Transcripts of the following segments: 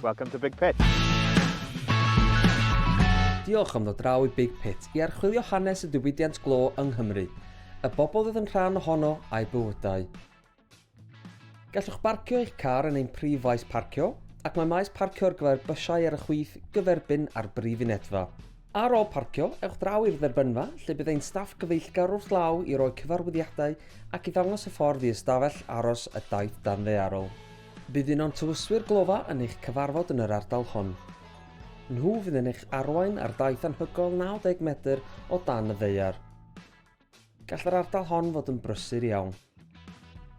Welcome to Big Pit. Diolch am ddod draw i Big Pit i archwilio hanes y diwydiant glo yng Nghymru, y bobl oedd yn rhan ohono a'i bywydau. Gallwch barcio eich car yn ein prif faes parcio, ac mae maes parcio ar gyfer bysiau ar y chwith gyferbyn ar brif unedfa. Ar ôl parcio, ewch draw i'r dderbynfa, lle bydd ein staff gyfeillgar wrth law i roi cyfarwyddiadau ac i ddangos y ffordd i ystafell aros y daith dan ddaearol. Bydd un o'n tywyswyr glofa yn eich cyfarfod yn yr ardal hon. Nhw fydd yn eich arwain ar daith anhygol 90 medr o dan y ddaear. Gall yr ardal hon fod yn brysur iawn.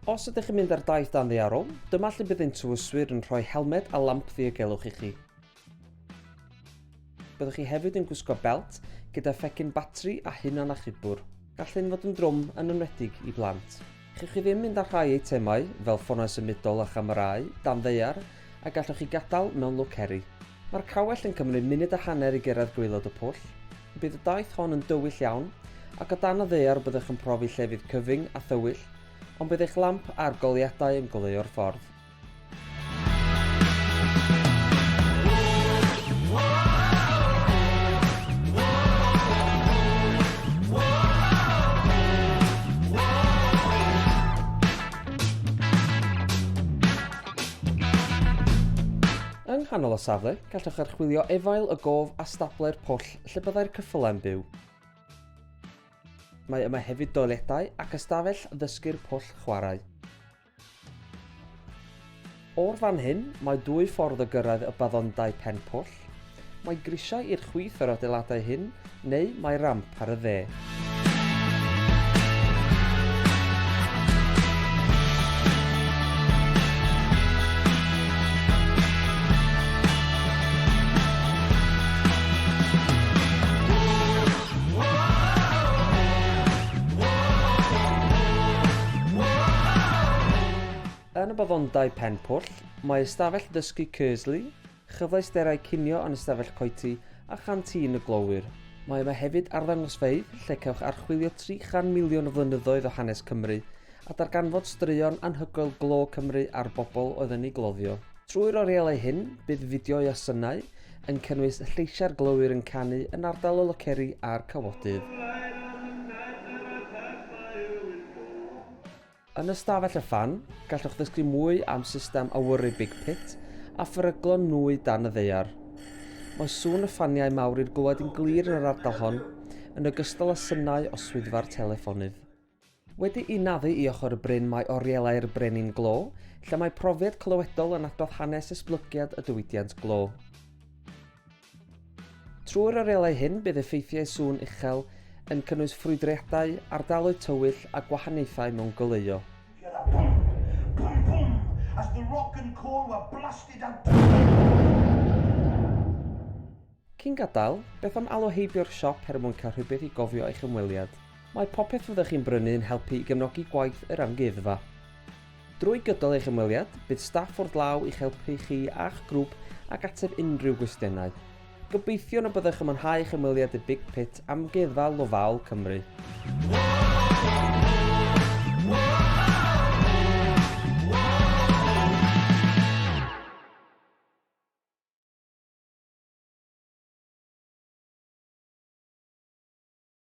Os ydych yn mynd ar daith dan ddaearol, dyma lle bydd ein tywyswyr yn rhoi helmed a lamp ddiogelwch i chi. Byddwch chi hefyd yn gwisgo belt gyda phecyn batri a hunan achubwr. Gall hyn fod yn drwm yn enwedig i blant. Chewch chi ddim mynd ar rhai eitemau fel ffonau symudol a chamerau, dan ddaear, a gallwch chi gadael mewn loceri. Mae'r cawell yn cymryd munud a hanner i gyrraedd gweilod y pwll. Bydd y daith hon yn dywyll iawn, ac o dan y ddaear byddwch yn profi llefydd cyfyng a thywyll, ond bydd eich lamp a'r goliadau yn goleuo'r ffordd. Yng nghanol y safle, gallwch archwilio efail y gof a stable'r pwll lle byddai'r ceffylau yn byw. Mae yma hefyd doiledau ac ystafell ddysgu'r pwll chwarae. O'r fan hyn, mae 2 ffordd o gyrraedd y Baddondai Pen Pwll. Mae grisiau i'r chwith yr adeiladau hyn, neu mae ramp ar y dde. Yn y Baddondai Pen Pwll, mae ystafell ddysgu Cursley, chyfleusterau cinio yn ystafell coeti a chantin y glywed. Mae yma hefyd arddangosfeydd lle cewch archwilio 300 miliwn o flynyddoedd o hanes Cymru a darganfod straeon anhygoel glo Cymru a'r bobl oedd yn ei gloddio. Trwy'r Orielau hyn, bydd fideo a synau yn cynnwys lleisiau'r glywed yn canu yn ardal o loceri a'r cawodydd. Yn ystafell y ffan, gallwch ddysgu mwy am system awyru Big Pit a pheryglon nwy dan y ddaear. Mae sŵn y ffaniau mawr i'r glywed yn glir yn yr ardal hon, yn ogystal â synau o swyddfa'r teleffonydd. Wedi'u naddu i ochr y bryn mae Orielau'r brenin glo, lle mae profiad clywedol yn adrodd hanes esblygiad y diwydiant glo. Trwy'r Orielau hyn bydd effeithiau sŵn uchel yn cynnwys ffrwydriadau, ardaloedd tywyll a gwahaniaethau mewn goleuo. Cyn gadael, beth am alw heibio'r siop er mwyn cael rhywbeth i gofio eich ymweliad. Mae popeth fyddwch chi'n brynu yn helpu i gefnogi gwaith yr Amgueddfa. Drwy gydol eich ymweliad, bydd staff wrth law i'ch helpu chi a'ch grŵp ac ateb unrhyw gwestiynau. Gobeithio na byddwch yn mwynhau eich ymweliad y Big Pit Amgueddfa Lofaol Cymru.